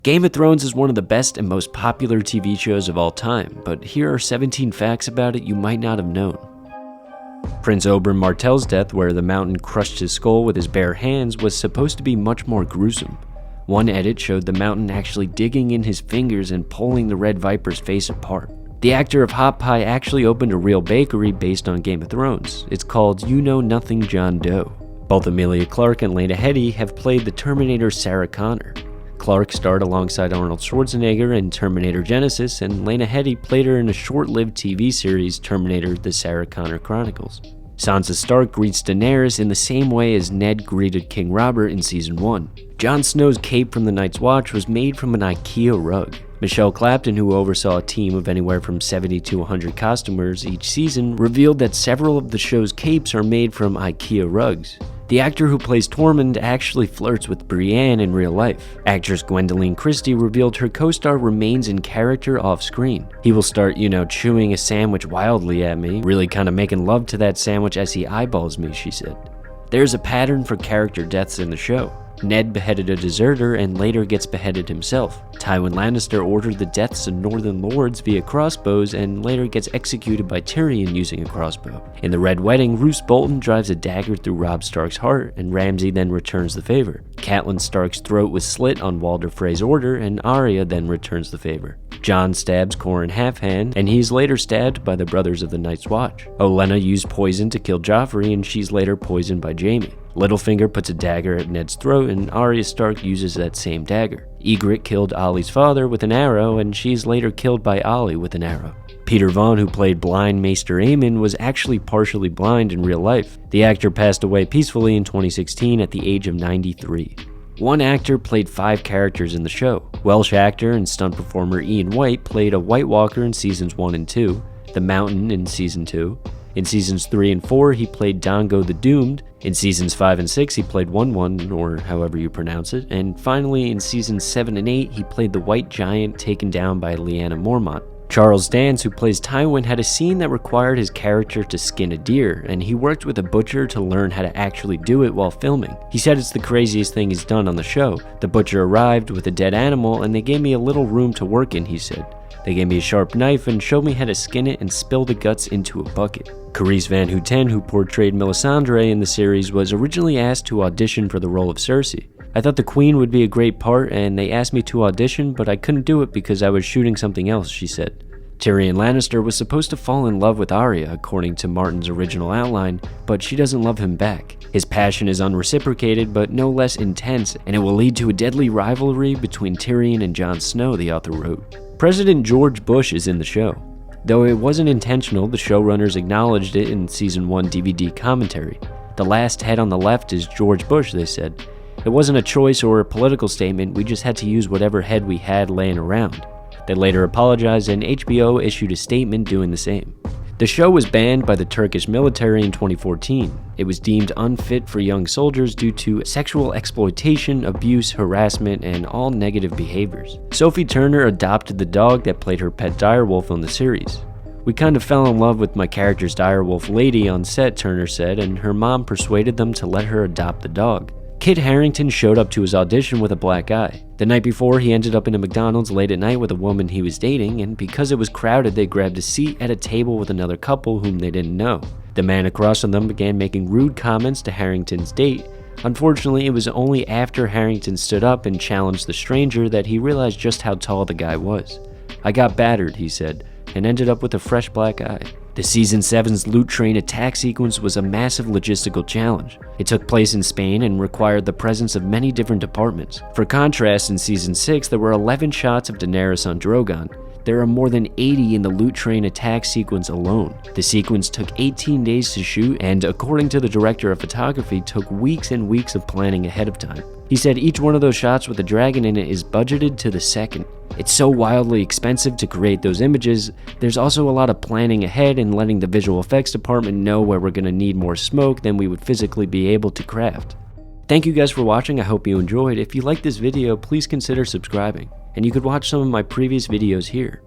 Game of Thrones is one of the best and most popular TV shows of all time, but here are 17 facts about it you might not have known. Prince Oberyn Martell's death, where the Mountain crushed his skull with his bare hands, was supposed to be much more gruesome. One edit showed the Mountain actually digging in his fingers and pulling the Red Viper's face apart. The actor of Hot Pie actually opened a real bakery based on Game of Thrones. It's called You Know Nothing John Doe. Both Emilia Clarke and Lena Headey have played the Terminator Sarah Connor. Clarke starred alongside Arnold Schwarzenegger in Terminator Genisys, and Lena Headey played her in a short-lived TV series, Terminator: The Sarah Connor Chronicles. Sansa Stark greets Daenerys in the same way as Ned greeted King Robert in Season 1. Jon Snow's cape from The Night's Watch was made from an IKEA rug. Michelle Clapton, who oversaw a team of anywhere from 70 to 100 costumers each season, revealed that several of the show's capes are made from IKEA rugs. The actor who plays Tormund actually flirts with Brienne in real life. Actress Gwendoline Christie revealed her co-star remains in character off-screen. He will start, chewing a sandwich wildly at me, really kind of making love to that sandwich as he eyeballs me, she said. There's a pattern for character deaths in the show. Ned beheaded a deserter and later gets beheaded himself. Tywin Lannister ordered the deaths of Northern lords via crossbows and later gets executed by Tyrion using a crossbow. In the Red Wedding, Roose Bolton drives a dagger through Robb Stark's heart, and Ramsay then returns the favor. Catelyn Stark's throat was slit on Walder Frey's order, and Arya then returns the favor. Jon stabs Qhorin Halfhand, and he's later stabbed by the Brothers of the Night's Watch. Olenna used poison to kill Joffrey, and she's later poisoned by Jaime. Littlefinger puts a dagger at Ned's throat, and Arya Stark uses that same dagger. Ygritte killed Ollie's father with an arrow, and she's later killed by Ollie with an arrow. Peter Vaughn, who played blind Maester Aemon, was actually partially blind in real life. The actor passed away peacefully in 2016 at the age of 93. One actor played 5 characters in the show. Welsh actor and stunt performer Ian White played a White Walker in Seasons 1 and 2, the Mountain in Season 2. In Seasons 3 and 4, he played Dongo the Doomed. In Seasons 5 and 6, he played One, or however you pronounce it. And finally, in Seasons 7 and 8, he played the White Giant taken down by Lyanna Mormont. Charles Dance, who plays Tywin, had a scene that required his character to skin a deer, and he worked with a butcher to learn how to actually do it while filming. He said it's the craziest thing he's done on the show. The butcher arrived with a dead animal, and they gave me a little room to work in, he said. They gave me a sharp knife and showed me how to skin it and spill the guts into a bucket. Carice Van Houten, who portrayed Melisandre in the series, was originally asked to audition for the role of Cersei. I thought the Queen would be a great part, and they asked me to audition, but I couldn't do it because I was shooting something else, she said. Tyrion Lannister was supposed to fall in love with Arya, according to Martin's original outline, but she doesn't love him back. His passion is unreciprocated, but no less intense, and it will lead to a deadly rivalry between Tyrion and Jon Snow, the author wrote. President George Bush is in the show. Though it wasn't intentional, the showrunners acknowledged it in Season 1 DVD commentary. The last head on the left is George Bush, they said. It wasn't a choice or a political statement, we just had to use whatever head we had laying around. They later apologized, and HBO issued a statement doing the same. The show was banned by the Turkish military in 2014. It was deemed unfit for young soldiers due to sexual exploitation, abuse, harassment, and all negative behaviors. Sophie Turner adopted the dog that played her pet direwolf on the series. We kind of fell in love with my character's direwolf lady on set, Turner said, and her mom persuaded them to let her adopt the dog. Kit Harington showed up to his audition with a black eye. The night before, he ended up in a McDonald's late at night with a woman he was dating, and because it was crowded, they grabbed a seat at a table with another couple whom they didn't know. The man across from them began making rude comments to Harington's date. Unfortunately, it was only after Harington stood up and challenged the stranger that he realized just how tall the guy was. I got battered, he said, and ended up with a fresh black eye. The Season 7's loot train attack sequence was a massive logistical challenge. It took place in Spain and required the presence of many different departments. For contrast, in Season 6, there were 11 shots of Daenerys on Drogon. There are more than 80 in the loot train attack sequence alone. The sequence took 18 days to shoot, and according to the director of photography, took weeks and weeks of planning ahead of time. He said each one of those shots with a dragon in it is budgeted to the second. It's so wildly expensive to create those images. There's also a lot of planning ahead and letting the visual effects department know where we're going to need more smoke than we would physically be able to craft. Thank you guys for watching. I hope you enjoyed. If you liked this video, please consider subscribing. And you could watch some of my previous videos here.